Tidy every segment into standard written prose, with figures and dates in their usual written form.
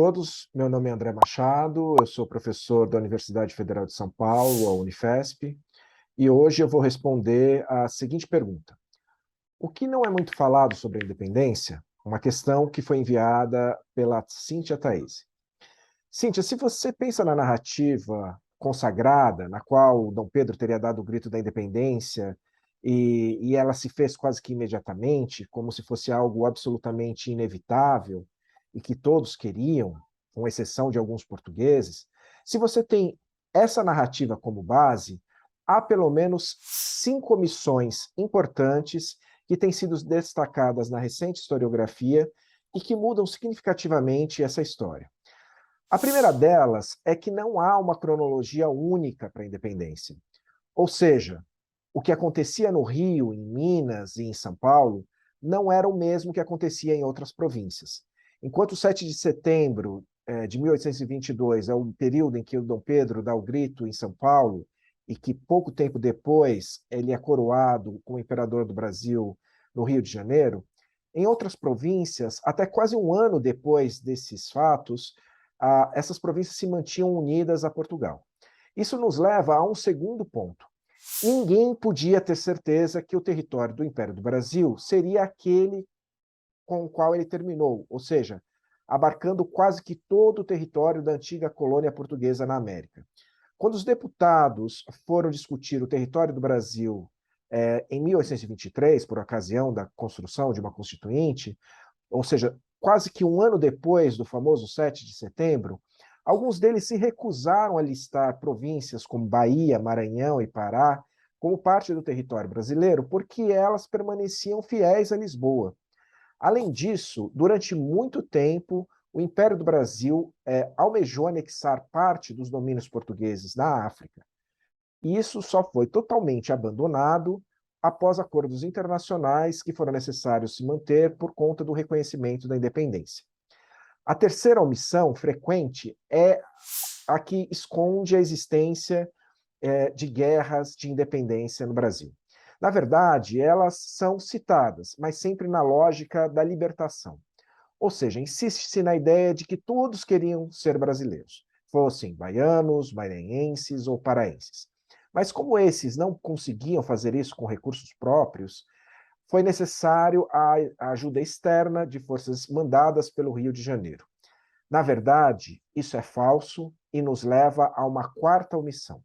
todos, meu nome é André Machado, eu sou professor da Universidade Federal de São Paulo, a Unifesp, e hoje eu vou responder a seguinte pergunta. O que não é muito falado sobre a independência? Uma questão que foi enviada pela Cíntia Thaís. Cíntia, se você pensa na narrativa consagrada, na qual Dom Pedro teria dado o grito da independência, e ela se fez quase que imediatamente, como se fosse algo absolutamente inevitável, e que todos queriam, com exceção de alguns portugueses, se você tem essa narrativa como base, há pelo menos 5 omissões importantes que têm sido destacadas na recente historiografia e que mudam significativamente essa história. A primeira delas é que não há uma cronologia única para a independência. Ou seja, o que acontecia no Rio, em Minas e em São Paulo não era o mesmo que acontecia em outras províncias. Enquanto o 7 de setembro de 1822 é o período em que o Dom Pedro dá o grito em São Paulo e que pouco tempo depois ele é coroado como imperador do Brasil no Rio de Janeiro, em outras províncias, até quase um ano depois desses fatos, essas províncias se mantinham unidas a Portugal. Isso nos leva a um segundo ponto. Ninguém podia ter certeza que o território do Império do Brasil seria aquele com o qual ele terminou, ou seja, abarcando quase que todo o território da antiga colônia portuguesa na América. Quando os deputados foram discutir o território do Brasil em 1823, por ocasião da construção de uma Constituinte, ou seja, quase que um ano depois do famoso 7 de setembro, alguns deles se recusaram a listar províncias como Bahia, Maranhão e Pará como parte do território brasileiro, porque elas permaneciam fiéis a Lisboa. Além disso, durante muito tempo, o Império do Brasil almejou anexar parte dos domínios portugueses na África. E isso só foi totalmente abandonado após acordos internacionais que foram necessários se manter por conta do reconhecimento da independência. A terceira omissão frequente é a que esconde a existência de guerras de independência no Brasil. Na verdade, elas são citadas, mas sempre na lógica da libertação. Ou seja, insiste-se na ideia de que todos queriam ser brasileiros, fossem baianos, maranhenses ou paraenses. Mas como esses não conseguiam fazer isso com recursos próprios, foi necessário a ajuda externa de forças mandadas pelo Rio de Janeiro. Na verdade, isso é falso e nos leva a uma quarta omissão.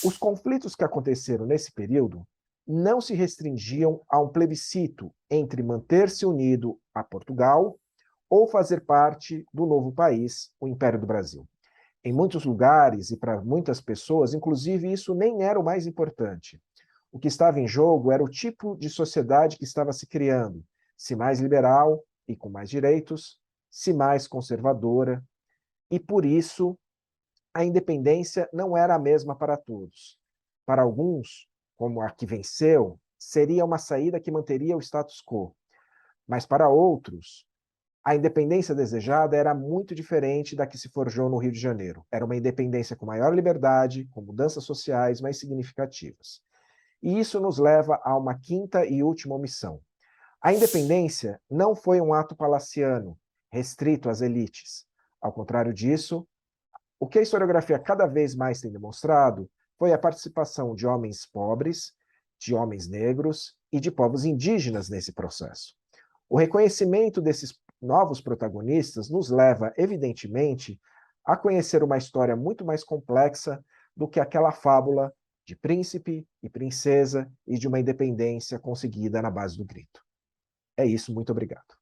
Os conflitos que aconteceram nesse período não se restringiam a um plebiscito entre manter-se unido a Portugal ou fazer parte do novo país, o Império do Brasil. Em muitos lugares e para muitas pessoas, inclusive, isso nem era o mais importante. O que estava em jogo era o tipo de sociedade que estava se criando, se mais liberal e com mais direitos, se mais conservadora, e por isso a independência não era a mesma para todos. Para alguns, como a que venceu, seria uma saída que manteria o status quo. Mas para outros, a independência desejada era muito diferente da que se forjou no Rio de Janeiro. Era uma independência com maior liberdade, com mudanças sociais mais significativas. E isso nos leva a uma quinta e última omissão. A independência não foi um ato palaciano, restrito às elites. Ao contrário disso, o que a historiografia cada vez mais tem demonstrado foi a participação de homens pobres, de homens negros e de povos indígenas nesse processo. O reconhecimento desses novos protagonistas nos leva, evidentemente, a conhecer uma história muito mais complexa do que aquela fábula de príncipe e princesa e de uma independência conseguida na base do grito. É isso, muito obrigado.